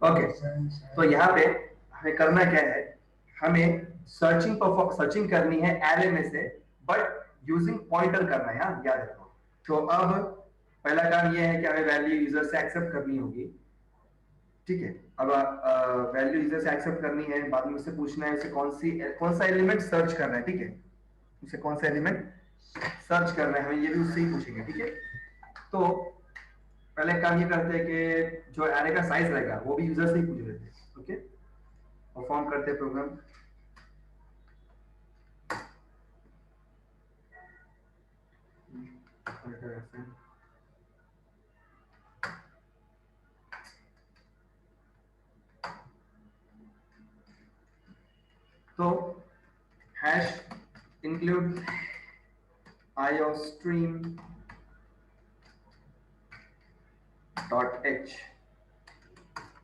Okay, तो यहाँ पे हमें करना क्या है, हमें सर्चिंग करनी है एरे में से, बट यूजिंग पॉइंटर करना है, याद रखो। तो अब पहला काम ये है कि हमें वैल्यू यूजर से एक्सेप्ट करनी होगी, ठीक है। अब वैल्यू यूजर से एक्सेप्ट करनी है, बाद में उससे पूछना है उसे कौन सा एलिमेंट सर्च करना है, ठीक है। उसे कौन सा एलिमेंट सर्च करना है, हमें ये भी उससे ही पूछेंगे, ठीक है। तो पहले काम ये करते हैं कि जो एरे का साइज रहेगा वो भी यूजर से ही पूछ लेते हैं, ओके। परफॉर्म करते हैं प्रोग्राम। तो hash include iostream dot h,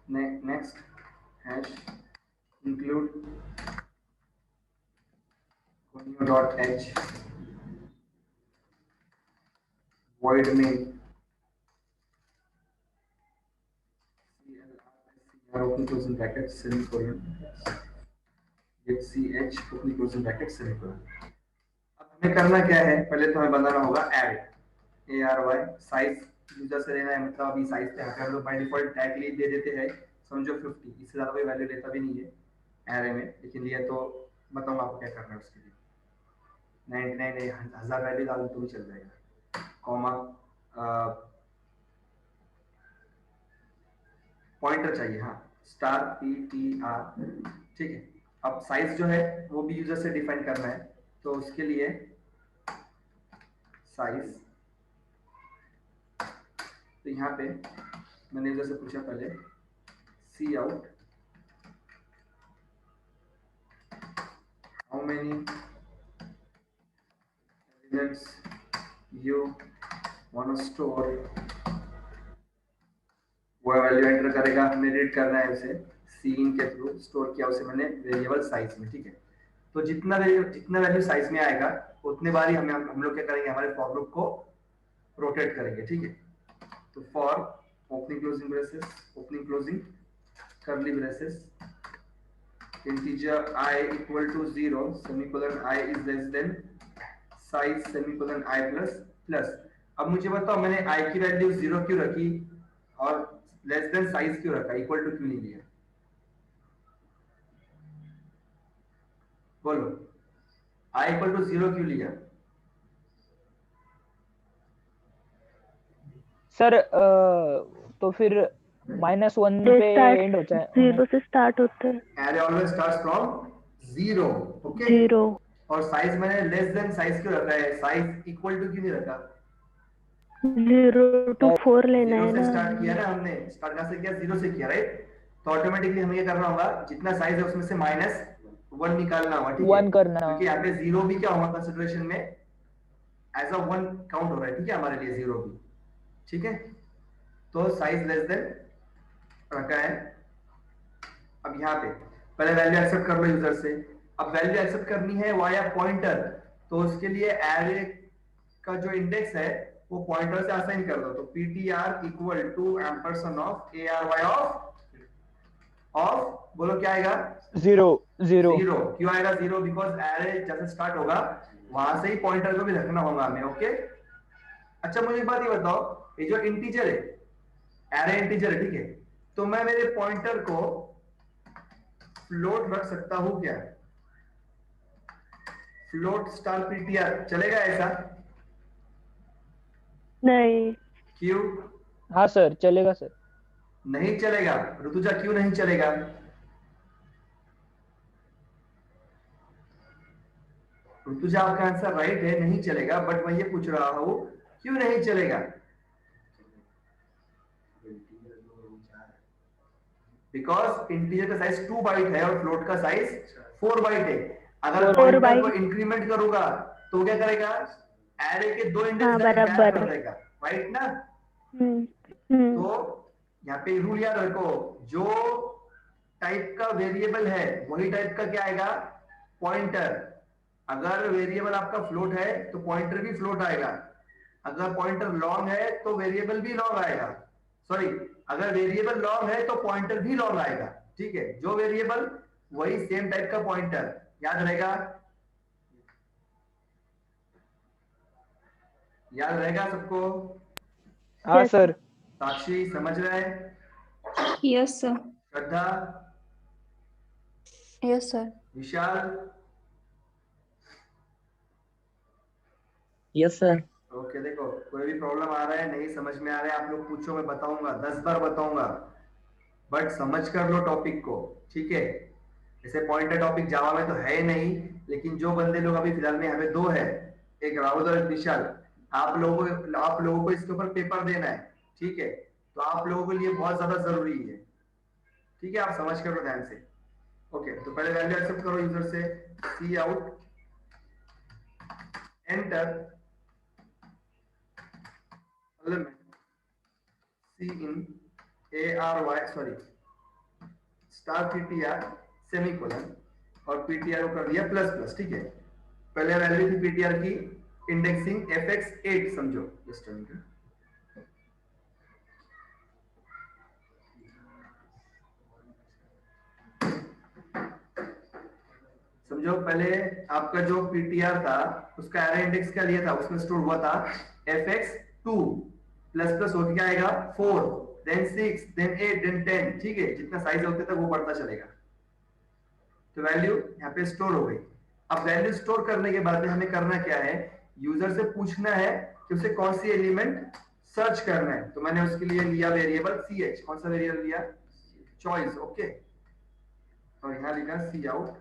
next hash include conio dot h, void main open closing bracket semicolon get ch open closing bracket semicolon। अब हमें करना क्या है, पहले तो हमें बनाना होगा array, ARY, साइज यूजर से लेना है, मतलब अभी साइज पे हम लोग बाय डिफॉल्ट टैग दे देते हैं, समझो 50, इससे ज्यादा कोई वैल्यू लेता भी नहीं है एरे में, लेकिन लिया तो बताऊंगा आपको क्या करना है उसके लिए। 99 1000 वैल्यू डाल तो भी चल जाएगा, कॉमा पॉइंटर चाहिए, हाँ, स्टार PTR, ठीक है। अब साइज जो है वो भी यूजर से डिफाइन करना है, तो उसके लिए साइज, तो यहाँ पे मैंने यूजर से पूछा पहले C out how many elements you want to store, वो वैल्यू एंटर करेगा, हमें रीड करना है उसे सीन के थ्रू, स्टोर किया उसे मैंने वेरिएबल साइज में, ठीक है। तो जितना वैल्यू साइज में आएगा उतने बार ही हम लोग क्या करेंगे, हमारे फॉर लूप को रोटेट करेंगे, ठीक है। तो for opening closing braces, opening closing curly braces, integer I equal to 0 semicolon I is less than size semicolon I plus plus. अब मुझे बताओ मैंने I की वैल्यू 0 क्यों रखी और लेस देन साइज क्यों रखा, इक्वल टू क्यों नहीं लिया, बोलो। I इक्वल टू 0 क्यों लिया? सर तो फिर -1 पे एंड होता है, 0 से स्टार्ट होता है, array always starts from 0, okay. 0 और साइज मैंने लेस देन साइज क्यों रखा है, साइज इक्वल टू क्यों नहीं रखा? 0 to 4 लेना 0 है से ना। स्टार्ट किया ना हमने, स्टार्ट कहां से किया, 0 से किया, राइट। तो ऑटोमेटिकली हमें ये करना होगा, जितना साइज है उसमें से -1 निकालना होगा, ठीक है, 1 करना, क्योंकि यहाँ पे 0 भी क्या होगा कंसीडरेशन में एज अ 1 काउंट हो रहा है, ठीक है, हमारे लिए 0 भी, ठीक है। तो साइज लेस देन रखा है। अब यहाँ पे पहले वैल्यू एक्सेप्ट कर लो यूजर से। अब वैल्यू एक्सेप्ट करनी है वाया पॉइंटर, तो उसके लिए एरे का जो इंडेक्स है वो पॉइंटर से असाइन कर दो। तो ptr equal to ampersand of ARY of बोलो क्या आएगा, 0 0 क्यों आएगा 0? बिकॉज एरे जैसे स्टार्ट होगा वहां से ही पॉइंटर को भी रखना होगा हमें, ओके। अच्छा मुझे एक बात ये बताओ, ये जो इंटीजर है, एरे इंटीजर है, ठीक है, तो मैं मेरे पॉइंटर को फ्लोट रख सकता हूं क्या? फ्लोट स्टार ptr चलेगा ऐसा? नहीं, क्यों हाँ सर चलेगा सर। नहीं चलेगा? ऋतुजा क्यों नहीं चलेगा? ऋतुजा आपका आंसर राइट है, नहीं चलेगा, बट मैं ये पूछ रहा हूं क्यों नहीं चलेगा? बिकॉज इंटीजर का साइज 2 बाइट है और फ्लोट का साइज 4 बाइट है। अगर पॉइंटर को इंक्रीमेंट करूंगा तो क्या करेगा, एरे के 2 इंडेक्स गैप कर देगा, राइट ना। तो यहाँ पे रूल याद रखो, जो टाइप का वेरिएबल है वही टाइप का क्या आएगा, पॉइंटर। अगर वेरिएबल आपका फ्लोट है तो पॉइंटर भी फ्लोट आएगा, अगर पॉइंटर लॉन्ग है तो वेरिएबल भी लॉन्ग आएगा। सॉरी, अगर वेरिएबल लॉन्ग है तो पॉइंटर भी लॉन्ग आएगा, ठीक है, जो वेरिएबल वही सेम टाइप का पॉइंटर, याद रहेगा, याद रहेगा सबको? हाँ Yes, सर। साक्षी समझ रहे हैं? Yes sir. Shraddha, yes sir. Vishal, yes sir. Okay. देखो कोई भी प्रॉब्लम आ रहा है, नहीं समझ में आ रहा है, आप लोग पूछो, मैं बताऊंगा, 10 बार बताऊंगा, बट समझ कर लो टॉपिक को, ठीक है। जैसे पॉइंटर टॉपिक जावा में तो है ही नहीं, लेकिन जो बंदे लोग अभी फिलहाल में, हमें दो है, एक राहुल और एक विशाल, आप लोगों को इसके ऊपर पेपर देना है, ठीक है, तो आप लोगों के लिए बहुत ज्यादा जरूरी है, ठीक है, आप समझ कर लो ध्यान से। ओके, तो पहले वैल्यू एक्सेप्ट करो यूजर से, सी आउट एंटर सी इन ARY, sorry, star PTR semicolon, और पीटीआर को कर दिया प्लस प्लस, ठीक है। पहले वैल्यू थी पीटीआर की इंडेक्सिंग fx8, समझो, जस्ट समझो, पहले आपका जो पीटीआर था उसका एरे इंडेक्स क्या लिया था, उसमें स्टोर हुआ था fx2, प्लस प्लस होके क्या आएगा 4, देन 6, देन 8, देन 10, ठीक है, जितना साइज होते तक वो बढ़ता चलेगा। तो वैल्यू यहाँ पे स्टोर हो गई। अब वैल्यू स्टोर करने के बाद में हमें करना क्या है, यूजर से पूछना है कि उसे कौन सी एलिमेंट सर्च करना है, तो मैंने उसके लिए लिया वेरिएबल ch, कौन सा वेरिएबल लिया, चॉइस, ओके, और यहाँ लिखा C out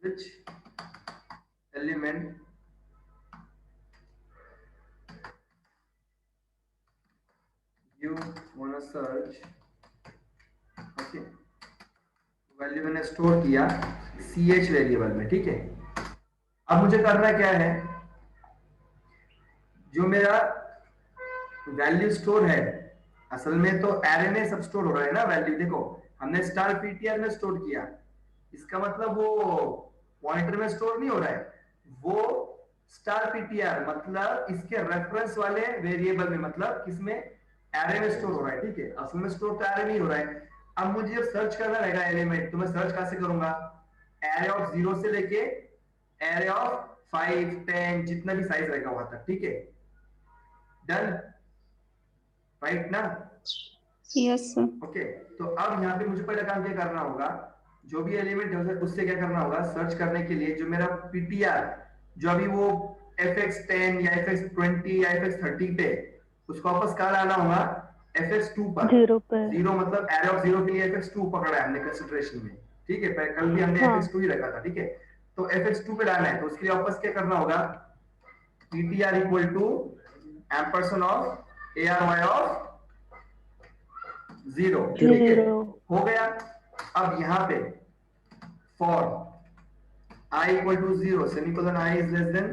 which element you wanna search, okay, value मैंने स्टोर किया ch वेरिएबल में, ठीक है। अब मुझे करना क्या है, जो मेरा वैल्यू स्टोर है, असल में तो एरे में सब स्टोर हो रहा है ना वैल्यू, देखो हमने स्टार पीटीआर में स्टोर किया, इसका मतलब वो पॉइंटर में स्टोर नहीं हो रहा है, वो स्टार पीटीआर मतलब इसके रेफरेंस वाले वेरिएबल में, मतलब किसमें, एरे में स्टोर हो रहा है, ठीक है, असल में स्टोर तो एरे में ही हो रहा है। अब मुझे जब सर्च करना रहेगा एलिमेंट, तो मैं सर्च कैसे करूंगा, एरे ऑफ 0 से लेके एरे ऑफ 5, 10, जितना भी साइज रहेगा वहां तक, ठीक है, डन, राइट ना? Yes sir. ओके, तो अब यहाँ पे मुझे पहले काम क्या करना होगा, जो भी एलिमेंट है उससे क्या करना होगा, सर्च करने के लिए जो मेरा पीटीआर, जो अभी वो fx10 या fx20 या fx30 पे, उसको वापस कहाँ लाना होगा, fx2 पर, 0 पर। 0 मतलब एरे ऑफ 0 के लिए fx2 पकड़ा है हमने कंसिडरेशन में, ठीक है, कल भी हमने हाँ। fx2 ही रखा था, ठीक है, तो fx2 पे लाना है, तो उसके लिए वापस क्या करना होगा, ptr equal to ampersand of ARY of 0, ठीक है, 0। हो गया। अब यहाँ पे for I equal to 0, semicolon I is less than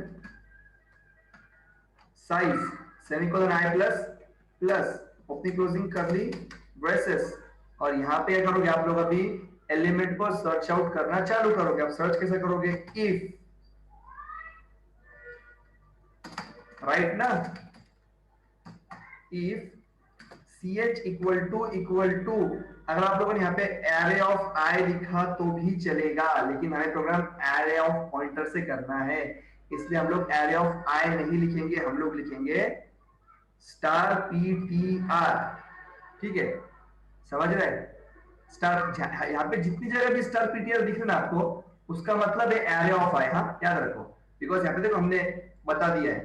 size, semicolon I plus plus, अपनी क्लोजिंग करली ब्रेसेस, और यहाँ पे क्या करोगे आप लोग, अभी एलिमेंट को सर्च आउट करना चालू करोगे। अब सर्च कैसे करोगे, इफ, राइट ना, इफ ch इक्वल टू, अगर आप लोगों ने यहाँ पे एरे ऑफ I लिखा तो भी चलेगा, लेकिन हमें प्रोग्राम एरे ऑफ पॉइंटर से करना है, इसलिए हम लोग एरे ऑफ I नहीं लिखेंगे, हम लोग लिखेंगे स्टार ptr, ठीक है, समझ रहे हैं, स्टार, यहाँ पे जितनी जगह भी स्टार पीटीआर दिख रहा है ना आपको, उसका मतलब है एरे ऑफ I, हाँ याद रखो, बिकॉज यहाँ पे देखो हमने बता दिया है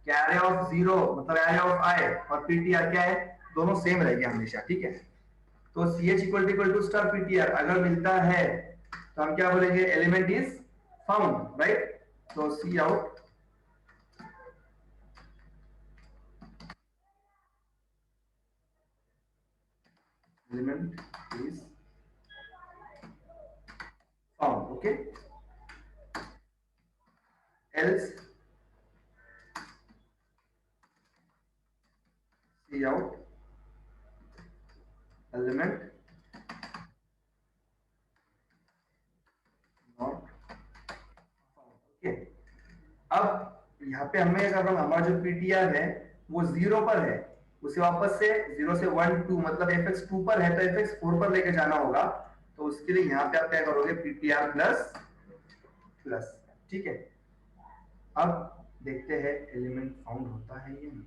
कि एरे ऑफ 0 मतलब एरे ऑफ I, और पीटीआर क्या है, दोनों सेम रहेंगे हमेशा, ठीक है। तो ch equal to star PTR अगर मिलता है तो हम क्या बोलेंगे, एलिमेंट इज फाउंड, राइट, तो C out element is found, okay, else C out element not found, okay. अब यहाँ पे हमें अगर हमारा जो पीटीआर है वो 0 पर है, उसे वापस से 0 से 1 2 मतलब fx 2 पर है तो fx 4 पर लेके जाना होगा। तो उसके लिए यहाँ पे आप क्या करोगे, पीटीआर प्लस प्लस। ठीक है, अब देखते हैं एलिमेंट फाउंड होता है या नहीं।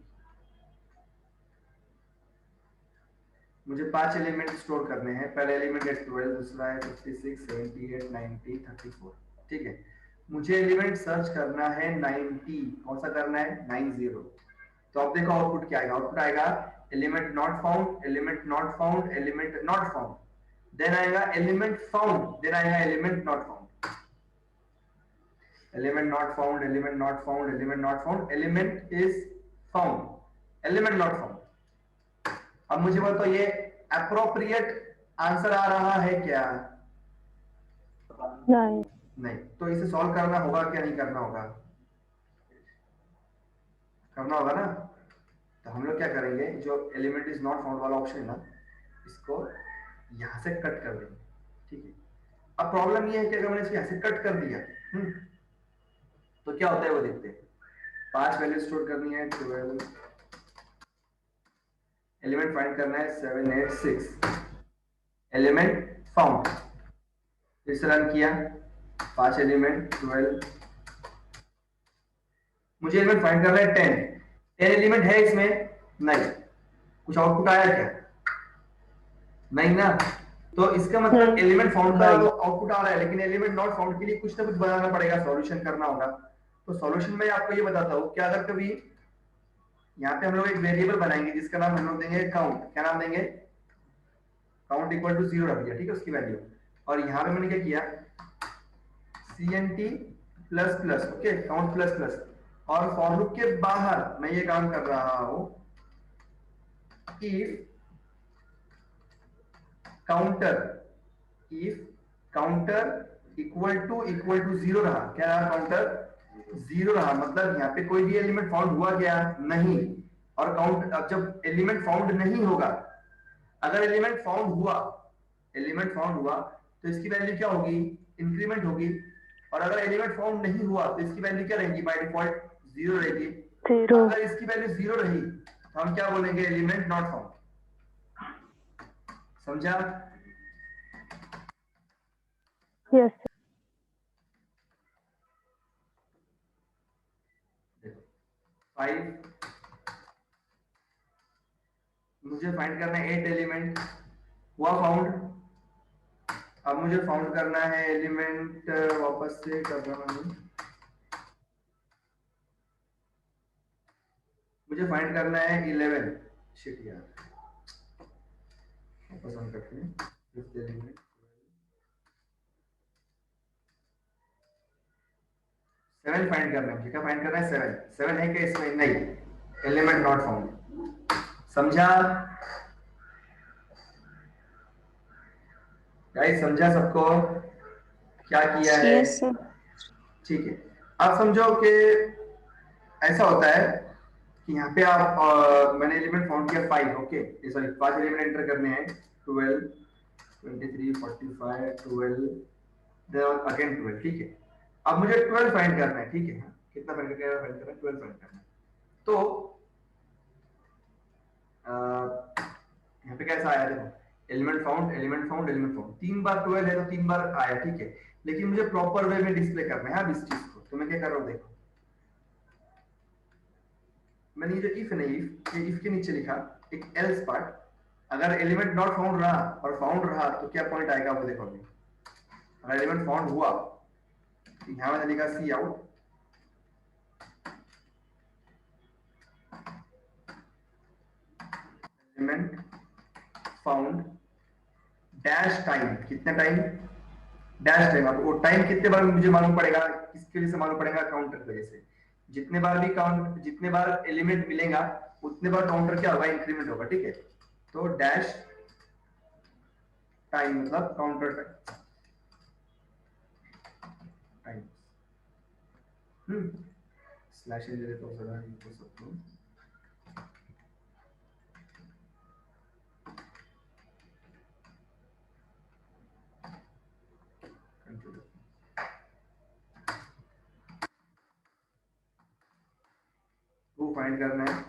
मुझे 5 एलिमेंट स्टोर करने हैं। पहला एलिमेंट है 12, दूसरा है 56, 78, 90, 34। ठीक है, मुझे एलिमेंट सर्च करना है 90। कौन सा करना है, 90। तो अब देखो आउटपुट क्या आएगा, आउटपुट आएगा element not found, element not found, element not found, then आएगा एलिमेंट फाउंड, देन आएगा element not found, element not found, element not found, element not found, element is found, element not found. अब मुझे बताओ ये appropriate answer आ रहा है क्या? नहीं। नहीं। तो इसे सॉल्व करना होगा क्या, नहीं करना होगा? करना होगा ना। तो हम लोग क्या करेंगे, जो एलिमेंट इज नॉट फाउंड वाला ऑप्शन है ना, इसको यहां से कट कर देंगे। ठीक है, अब प्रॉब्लम ये है कि अगर मैंने इसको यहां से कट कर दिया तो क्या होता है वो देखते हैं। 5 वैल्यू स्टोर करनी है, 12 एलिमेंट फाइंड करना है, 7 8 6 एलिमेंट फाउंड। इसे रन किया, 5 एलिमेंट 12, मुझे एलिमेंट फाइंड करना है 10 एलिमेंट है इसमें, नहीं। कुछ आउटपुट आया क्या? नहीं ना। तो इसका मतलब एलिमेंट फाउंड का तो आउटपुट आ रहा है, लेकिन एलिमेंट नॉट फाउंड के लिए कुछ ना कुछ बनाना पड़ेगा, सॉल्यूशन करना होगा। तो सॉल्यूशन में आपको ये बताता हूँ कि अगर कभी यहाँ पे हम लोग एक वेरिएबल बनाएंगे जिसका नाम हम लोग देंगे काउंट। क्या नाम देंगे? काउंट इक्वल टू 0 रख दिया, ठीक है, उसकी वैल्यू। और यहाँ पे मैंने क्या किया, CNT plus plus, okay, count plus plus. और फॉर लूप के बाहर मैं ये काम कर रहा हूं, इफ काउंटर इक्वल टू 0 रहा। क्या रहा? काउंटर 0 रहा, मतलब यहाँ पे कोई भी एलिमेंट फाउंड हुआ क्या? नहीं। और काउंट, अब जब एलिमेंट फाउंड नहीं होगा, अगर एलिमेंट फाउंड हुआ तो इसकी वैल्यू क्या होगी? इंक्रीमेंट होगी। और अगर एलिमेंट फाउंड नहीं हुआ तो इसकी वैल्यू क्या रहेगी? बाय डिफॉल्ट 0 रहेगी। 0। अगर इसकी वैल्यू 0 रही तो हम क्या बोलेंगे? Element not found. समझा? यस। 5, मुझे फाइंड करना है 8 एलिमेंट, हुआ फाउंड। अब मुझे फाउंड करना है एलिमेंट, वापस से कर रहा हूं, मुझे फाइंड करना है 11। शिट यार, वापस हम करते हैं 5th एलिमेंट, 7 फाइंड करना है मुझे। क्या फाइंड करना है? 7 है क्या इसमें? नहीं, एलिमेंट नॉट फाउंड। समझा गाइस? समझा सबको क्या किया है? Yes sir. ठीक है, आप समझो कि ऐसा होता है कि यहाँ पे आप मैंने एलिमेंट फाउंड किया 5, ओके, सॉरी 5 एलिमेंट एंटर करने हैं, 12 23 45 12 देन अगेन 12। ठीक है, अब मुझे 12 फाइंड करना है। ठीक है, कितना फाइंड करना है? 12 फाइंड करना है। तो यहाँ पे कैसा आया देखो, element found, element found, element found, 3 बार 12 है तो 3 बार आया। ठीक है, लेकिन मुझे प्रॉपर वे में डिस्प्ले करना है अब इस चीज को। तो मैं क्या कर रहा हूँ देखो, मैंने ये जो इफ नहीं, इफ के नीचे लिखा एक एल्स पार्ट। अगर एलिमेंट नॉट फाउंड रहा और फाउंड रहा तो क्या पॉइंट आएगा वो देखो। अभी अगर एलिमेंट फाउंड हुआ तो यहाँ मैंने लिखा C out, element found dash time, कितना टाइम? Dash time. अब वो टाइम कितने बार मुझे मालूम पड़ेगा, किसके वजह से मालूम पड़ेगा? काउंटर की वजह से। जितने बार भी काउंट, जितने बार एलिमेंट मिलेगा उतने बार काउंटर क्या होगा? इंक्रीमेंट होगा। ठीक है, तो डैश टाइम मतलब काउंटर टाइम। स्लैश दे देता हूँ जरा, इनको सबको। फाइंड करना है।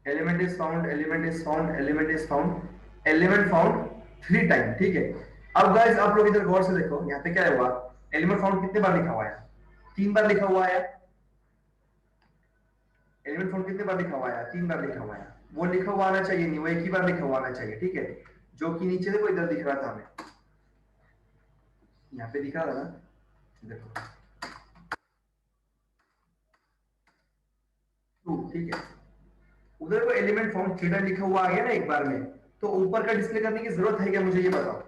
Element is found, element is found, element is found, element found 3 time, ठीक है। अब गाइस आप लोग इधर गौर से देखो, यहाँ पे क्या हुआ, एलिमेंट फाउंड कितने बार लिखा हुआ है? 3 बार लिखा हुआ है। एलिमेंट फाउंड कितने बार लिखा हुआ है? 3 बार लिखा हुआ है। वो लिखा हुआ आना चाहिए नहीं, वो एक ही बार लिखा हुआ आना चाहिए, ठीक है। जो कि नीचे देखो इधर दिख रहा था हमें, यहाँ पे दिख रहा था ना, देखो 2, ठीक है। उधर को एलिमेंट फाउंड 3 टाइम लिखा हुआ आ गया ना एक बार में, तो ऊपर का डिस्प्ले करने की जरूरत है क्या, मुझे ये बताओ।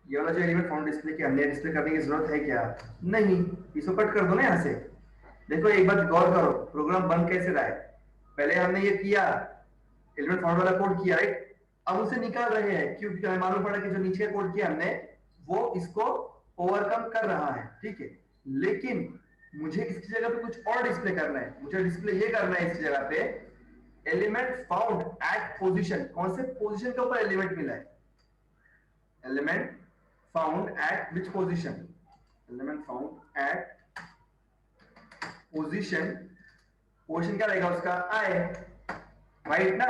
ये वाला जो एलिमेंट फाउंड डिस्प्ले के हमने डिस्प्ले करने की जरूरत है क्या? नहीं। इसको कट कर दो ना यहाँ से। देखो एक बात गौर करो, प्रोग्राम बन कैसे रहा है। पहले हमने ये किया, एलिमेंट फाउंड वाला कोड किया, राइट। अब उसे निकाल रहे हैं क्योंकि हमें मालूम पड़ा कि जो नीचे कोड किया हमने वो इसको ओवरकम कर रहा है, ठीक है। लेकिन मुझे इसकी जगह पे कुछ और डिस्प्ले करना है। मुझे डिस्प्ले ये करना है इसकी जगह पे एलिमेंट फाउंड एट पोजीशन। कौन से पोजीशन के ऊपर एलिमेंट मिला है? Element found at which position? Element found at position. Position क्या रहेगा उसका? आई, राइट ना।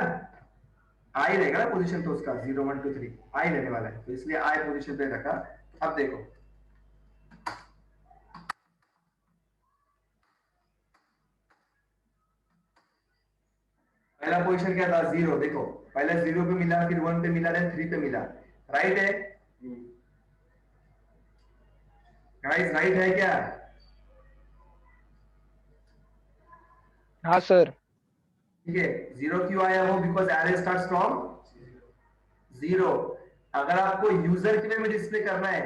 आई रहेगा ना पोजीशन, तो उसका 0 1 2 3 आई रहने वाला है, तो इसलिए आई पोजीशन पे रखा। अब देखो पहला पोजीशन क्या था? 0। देखो पहले 0 पे मिला, फिर 1 पे मिला, देन 3 पे मिला, राइट है गाइस? राइट है क्या? हाँ सर। ठीक है। 0 क्यों आया? वो बिकॉज एरे स्टार्ट्स फ्रॉम 0। अगर आपको यूजर के वे में डिस्प्ले करना है,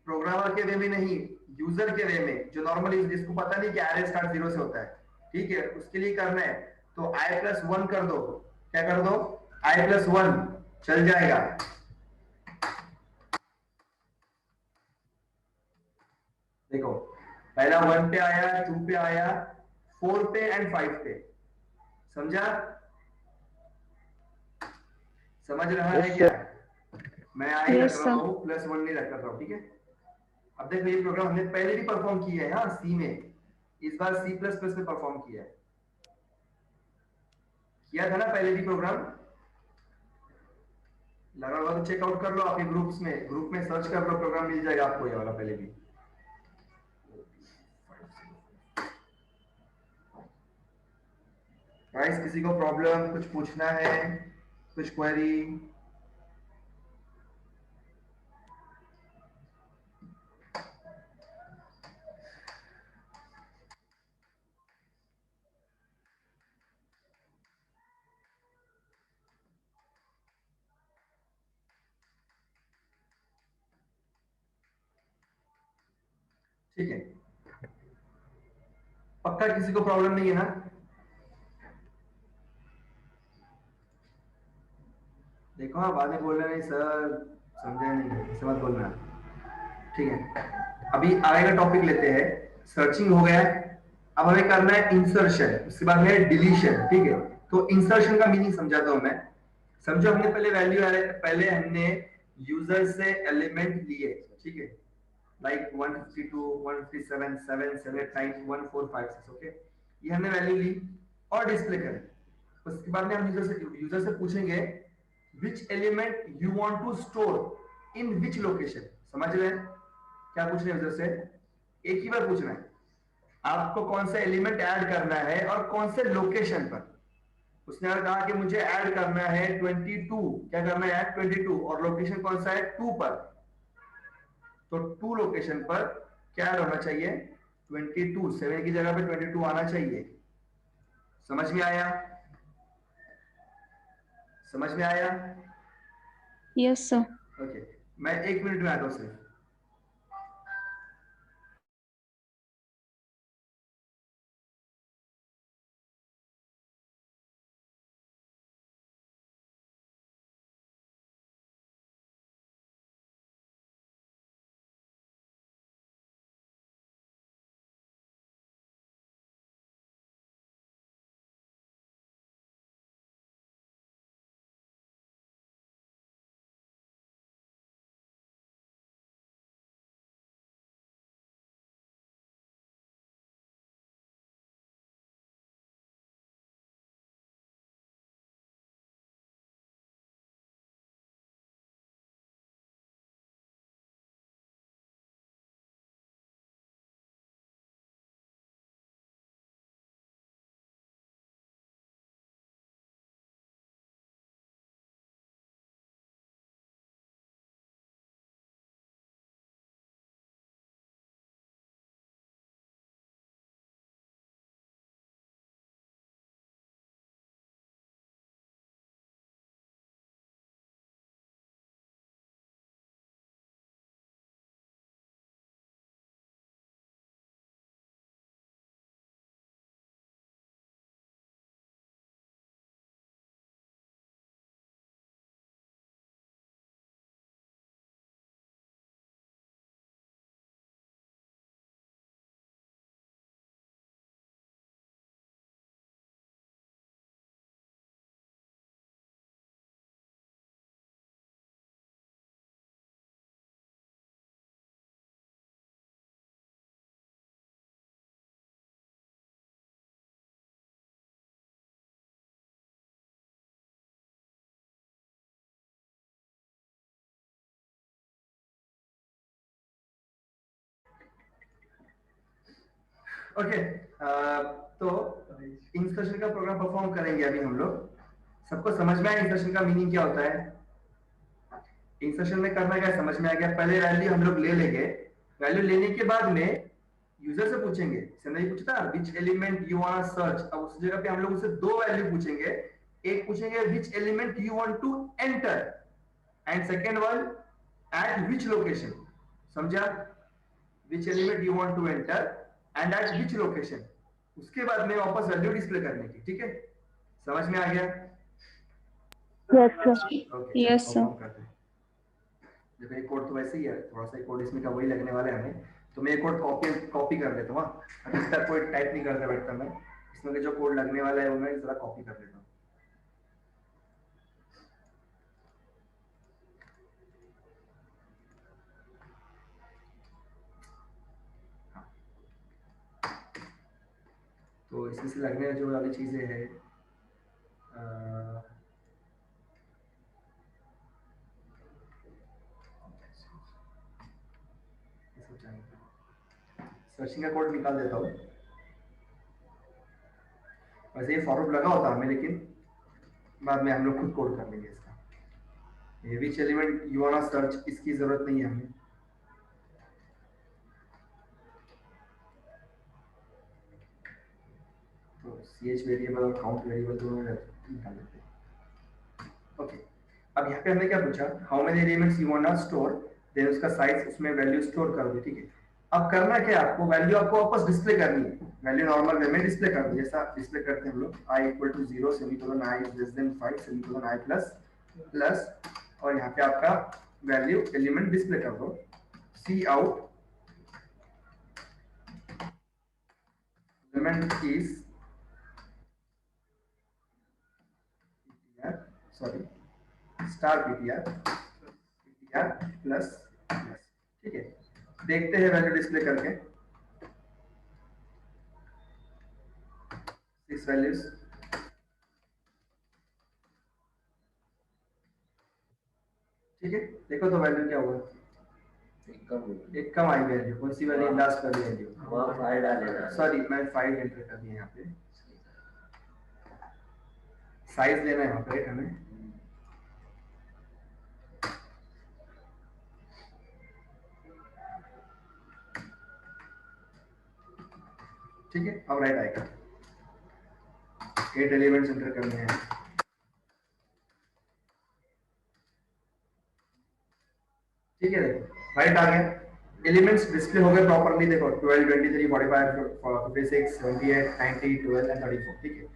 प्रोग्रामर के वे में नहीं, यूजर के वे में, जो नॉर्मली जिसको पता नहीं कि एरे स्टार्ट 0 से होता है, ठीक है, उसके लिए करना है तो i+1 कर दो। क्या कर दो? i+1 चल जाएगा। देखो पहला 1 पे आया, 2 पे आया, 4 पे एंड 5 पे। समझा? समझ रहा है यस क्या? सर। मैं आई रख Yes, रहा sir. हूँ, +1 नहीं रख रहा हूँ, ठीक है। अब देखो ये प्रोग्राम हमने पहले भी परफॉर्म किया है, हाँ सी में, इस बार C++ में परफॉर्म किया था ना पहले भी प्रोग्राम। लगा हुआ तो चेकआउट कर लो आपके ग्रुप्स में, ग्रुप में सर्च कर लो, प्रोग्राम मिल जाएगा आपको ये वाला पहले भी। गाइस किसी को प्रॉब्लम, कुछ पूछना है, कुछ क्वेरी? ठीक है, पक्का किसी को प्रॉब्लम नहीं है ना? देखो हाँ, बाद में बोलना नहीं सर समझे नहीं, ऐसे मत बोलना, ठीक है। अभी आगे का टॉपिक लेते हैं। सर्चिंग हो गया, अब हमें करना है इंसर्शन, उसके बाद में डिलीशन, ठीक है। तो इंसर्शन का मीनिंग समझाता हूं मैं। समझो हमने पहले वैल्यू, पहले हमने यूजर से एलिमेंट लिए, ठीक है, लाइक 152 157 7 7 9 1 4 5 6, ओके। ये हमने वैल्यू ली और डिस्प्ले करें। उसके बाद में हम यूजर से पूछेंगे which element you want to store in which location. समझ रहे हैं क्या पूछ रहे हैं यूजर से? एक ही बार पूछना है आपको कौन सा एलिमेंट ऐड करना है और कौन से लोकेशन पर। उसने अगर कहा कि मुझे ऐड करना है 22, क्या करना है? ऐड 22, और लोकेशन कौन सा है? 2 पर, तो 2 लोकेशन पर क्या ऐड होना चाहिए? 22, 7 की जगह पे 22 आना चाहिए। समझ में आया? समझ में आया? Yes, sir. ओके, मैं 1 मिनट में आता हूं सिर्फ। ओके, तो इंसर्शन का प्रोग्राम परफॉर्म करेंगे अभी हम लोग। सबको समझ में आया इंसर्शन का मीनिंग क्या होता है? इंसर्शन में करना क्या समझ में आ गया? पहले वैल्यू हम लोग ले लेंगे, वैल्यू लेने के बाद में यूजर से पूछेंगे, समझ पूछता विच एलिमेंट यू वांट सर्च। अब उस जगह पे हम लोग उससे दो वैल्यू पूछेंगे, एक पूछेंगे which element you want to enter, and second one at which location. समझा? Which element you want to enter and at which location. उसके बाद में वापस वैल्यू डिस्प्ले करने की। ठीक है, समझ में आ गया? Yes sir. Okay, Yes, sir. Perform करते हैं। देखो ये कोड तो वैसे ही है, थोड़ा सा कोड इसमें का वही लगने वाला है हमें, तो मैं ये कोड कॉपी कर लेता हूँ। अभी तक कोई टाइप नहीं करता बैठता मैं, इसमें जो कोड लगने वाला है वो मैं जरा कॉपी कर लेता हूँ। तो इसमें से लगने जो वाली चीजें हैं, सर्चिंग का कोड निकाल देता हूँ। वैसे ये फॉरवर्ड लगा होता हमें, लेकिन बाद में हम लोग खुद कोड कर लेंगे इसका। ये विच एलिमेंट यू वांट सर्च, इसकी जरूरत नहीं है हमें। तो ch वेरिएबल और काउंट वेरिएबल दोनों निकाल लेते हैं। ओके, अब यहाँ पे हमने क्या पूछा, how many elements you want store, then उसका साइज, उसमें वैल्यू स्टोर कर दो। ठीक है, अब करना क्या है आपको, वैल्यू आपको वापस डिस्प्ले करनी है। वैल्यू नॉर्मल वे में डिस्प्ले कर दो, जैसा डिस्प्ले करते हैं हम लोग, i = 0 semicolon i < 5 semicolon i plus, और यहाँ पे आपका वैल्यू एलिमेंट डिस्प्ले कर दो। cout element is star ptr plus. ठीक है, देखते हैं वैल्यू डिस्प्ले करके 6 वैल्यूज। ठीक है, देखो तो वैल्यू क्या हुआ, एक कम आई वैल्यू। कौन सी वैल्यू? लास्ट वाली वैल्यू। सॉरी, मैं 5 एंटर कर दिया यहाँ पे। साइज लेना है यहाँ पे हमें। ठीक है, अब राइट आएगा, 8 एलिमेंट्स एंटर करने हैं। ठीक है, देखो राइट आ गया, एलिमेंट्स डिस्प्ले हो गए प्रॉपर्ली। देखो 12 23 45 56 78 90 12 एंड 34। ठीक है,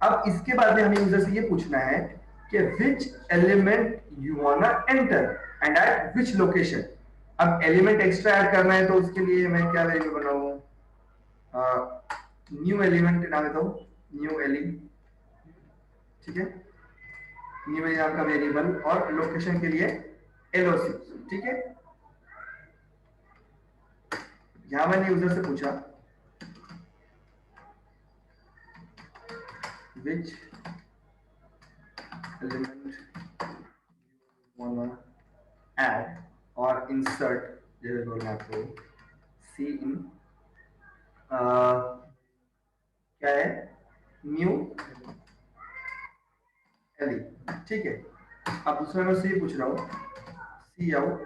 अब इसके बाद में हमें यूजर से ये पूछना है कि विच element you वांना enter and at which location. अब एलिमेंट एक्स्ट्रा ऐड करना है, तो उसके लिए मैं क्या वेरिएबल बनाऊं, न्यू एलिमेंट नाम देता हूं, न्यू एली। ठीक है, न्यू एली नाम का वेरिएबल, और लोकेशन के लिए एलओसी। ठीक है, यहां मैंने यूजर से पूछा which element you wanna add or insert, जैसे बोलना आपको सी इन क्या है, न्यू एली। ठीक है, अब दूसरा मैं से पूछ रहा हूँ, सी आउट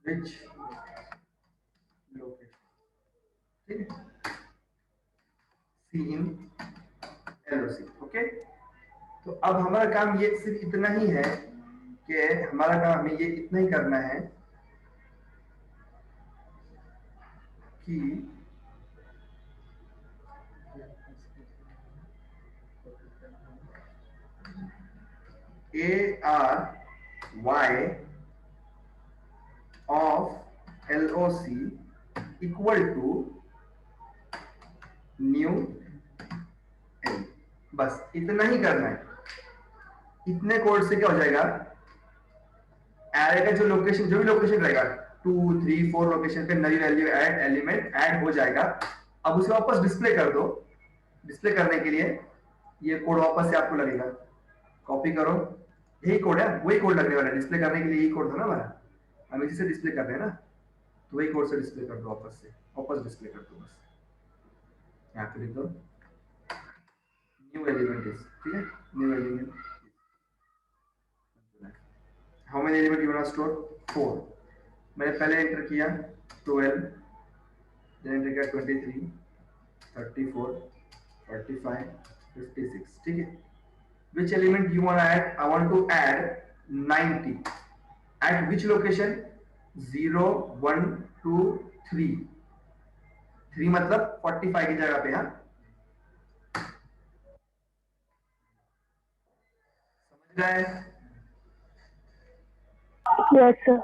विच लोकेशन। ठीक है, सी इन एलओसी। ओके, तो अब हमारा काम ये सिर्फ इतना ही है कि हमारा काम हमें ये इतना ही करना है कि ARY of LOC equal to new L। बस इतना ही करना है। इतने कोड से क्या हो जाएगा, एरे का जो लोकेशन, जो भी लोकेशन रहेगा 2 3 4 लोकेशन पे नई वैल्यू ऐड एलिमेंट ऐड हो जाएगा। अब उसे वापस डिस्प्ले कर दो। डिस्प्ले करने के लिए ये कोड वापस से आपको लगेगा, कॉपी करो यही कोड है, वही कोड लगने वाला है डिस्प्ले करने के लिए, यही कोड था ना हमारा, हम इसी से डिस्प्ले कर रहे हैं ना, तो वही कोड से डिस्प्ले कर दो, वापस से वापस डिस्प्ले कर दो बस। यहाँ पे लिख दो न्यू एलिमेंट इज, ठीक है, new element, how many element you want to store, 4। मैंने पहले एंटर किया 12, देन एंटर किया 23, 34, 45, 56, ठीक है। Which element you want to add? I want to add 90. At which location? 0, 1, 2, 3. 3 मतलब 45 की जगह पे, हाँ समझ गए? Yes, sir.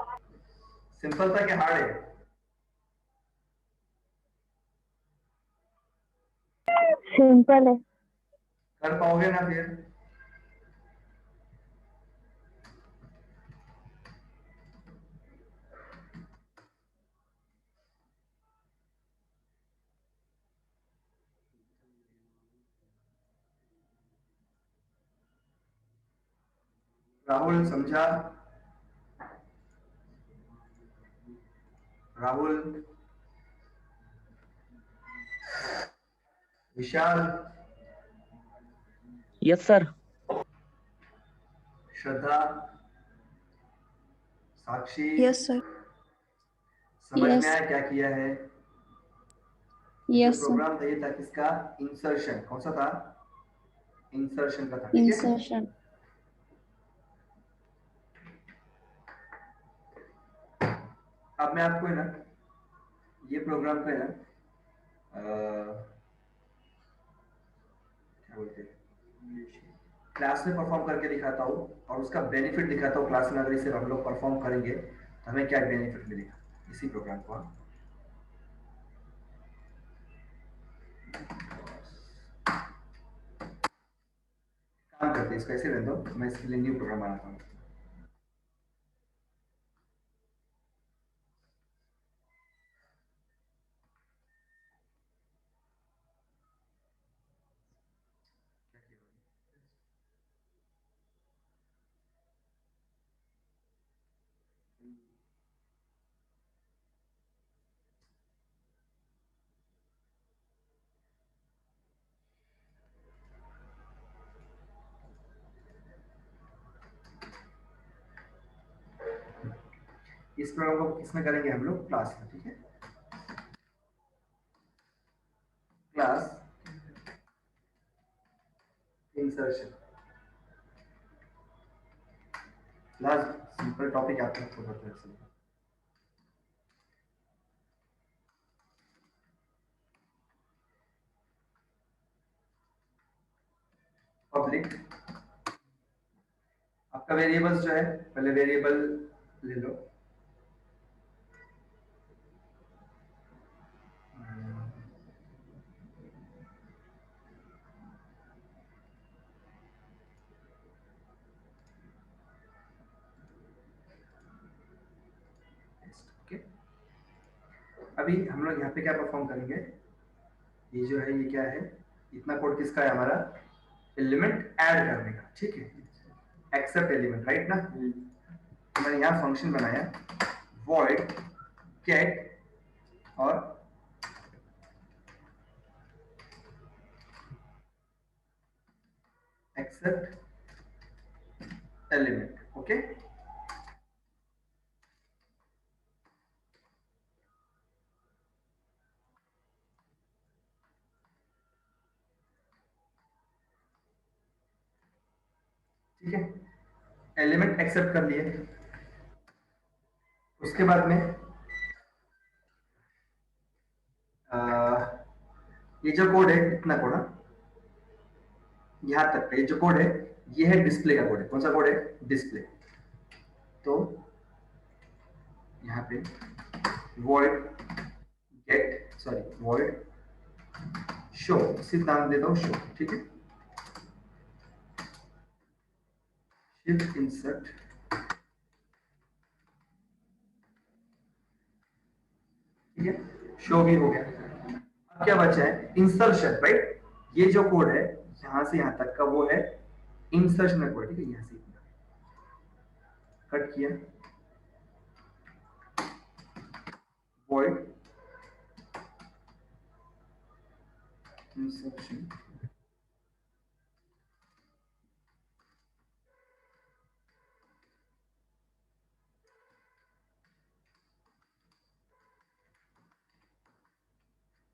सिंपल था कि हार्ड है? सिंपल है। कर पाओगे ना फिर? राहुल समझा? राहुल, विशाल, यस सर। श्रद्धा, साक्षी, यस सर। समझ में Yes. आया क्या किया है? Yes, जो sir. प्रोग्राम था ये था किसका? इंसर्शन। कौन सा था? इंसर्शन का था, ठीक है। Insertion. अब मैं आपको है ना ये प्रोग्राम का है ना क्या बोलते हैं, क्लास में परफॉर्म करके दिखाता हूँ और उसका बेनिफिट दिखाता हूँ। क्लास में अगर इसे हम लोग परफॉर्म करेंगे तो हमें क्या बेनिफिट मिलेगा इसी प्रोग्राम को। काम करते हैं इसको, ऐसे रहने दो, मैं इसके लिए न्यू प्रोग्राम बनाता हूँ। इस प्रोग्राम को किसमें करेंगे हम लोग? क्लास में, ठीक है। Class insertion, class simple topic आपको पता है। पब्लिक, आपका वेरिएबल्स जो है पहले वेरिएबल ले लो। ओके, अभी हम लोग यहाँ पे क्या परफॉर्म करेंगे, ये जो है ये क्या है, इतना कोड किसका है? हमारा एलिमेंट ऐड करने का, ठीक है। एक्सेप्ट एलिमेंट, राइट ना। तो मैंने यहाँ फंक्शन बनाया void get और एक्सेप्ट एलिमेंट, ओके। ठीक है, एलिमेंट एक्सेप्ट कर लिए। उसके बाद में ये जो कोड है, इतना कोड है यहाँ तक का, ये जो कोड है ये है डिस्प्ले का कोड है। कौन सा कोड है? डिस्प्ले। तो यहाँ पे void get, sorry void show, सिर्फ नाम देता हूँ शो, ठीक है। shift insert, ठीक है, शो भी हो गया। अब क्या बचा है? Insertion, right. ये जो कोड है यहाँ से यहाँ तक का वो है इंसर्शन का कोड, ठीक है, यहाँ से कट किया, void insertion,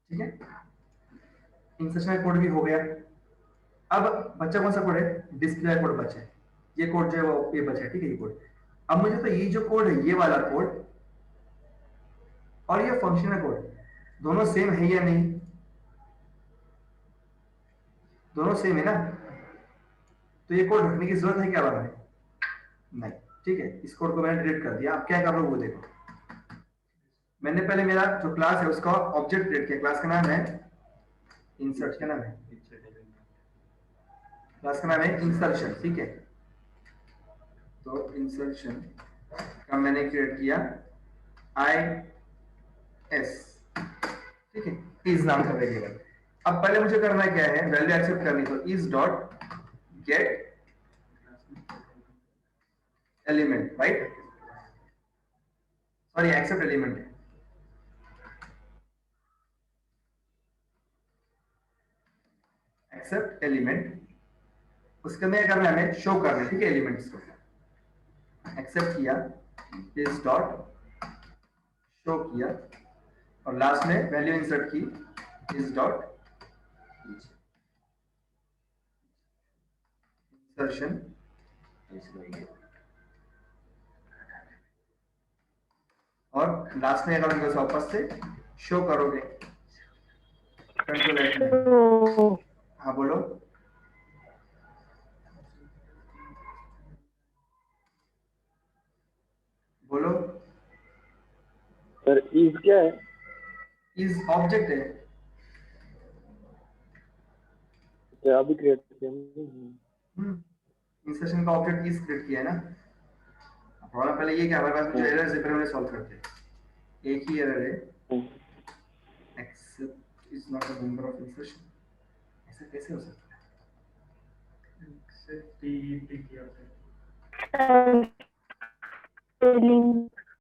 ठीक है। इंसर्शन कोड भी हो गया। अब बच्चा कौन सा कोड है? डिस्प्ले कोड बचा है, ये कोड जो है वो ये बचा है, ठीक है ये कोड। अब मुझे तो ये जो कोड है ये वाला कोड और ये फंक्शनल कोड दोनों सेम है या नहीं? दोनों सेम है ना, तो ये कोड रखने की जरूरत है क्या वाला है? नहीं, ठीक है, इस कोड को मैंने डिलीट कर दिया। अब क्या कर रहा हूं वो देखो, मैंने पहले मेरा जो क्लास है उसका ऑब्जेक्ट क्रिएट किया, क्लास का नाम है इंसर्ट, क्या नाम है क्लास का? नाम है इंसर्शन, ठीक है। तो इंसर्शन का मैंने क्रिएट किया आई एस, ठीक है, इज नाम का वेरिएबल। अब पहले मुझे करना क्या है, वैल्यू एक्सेप्ट करनी, तो is dot get element, right, sorry accept element है, एक्सेप्ट एलिमेंट। उसके अंदर क्या करना है, हमें शो करना है, ठीक है, एलिमेंट्स को एक्सेप्ट किया, इज डॉट शो किया, और लास्ट में वैल्यू इंसर्ट की, इज डॉट इंसर्शन, और लास्ट में अगर उनको वापस से शो करोगे कंट्रोल एफ में। तो हाँ बोलो, बोलो। सर इज क्या है? इज ऑब्जेक्ट है, क्या अभी क्रिएट किया? इंसर्शन का ऑब्जेक्ट इज क्रिएट किया है ना। प्रॉब्लम पहले ये क्या, हमारे पास जो एरर्स है पहले उन्हें सॉल्व करते हैं। एक ही एरर है, except is not a member of insertion, ऐसा कैसे हो सकता है? एक्सेप्ट टी किया है, स्पेलिंग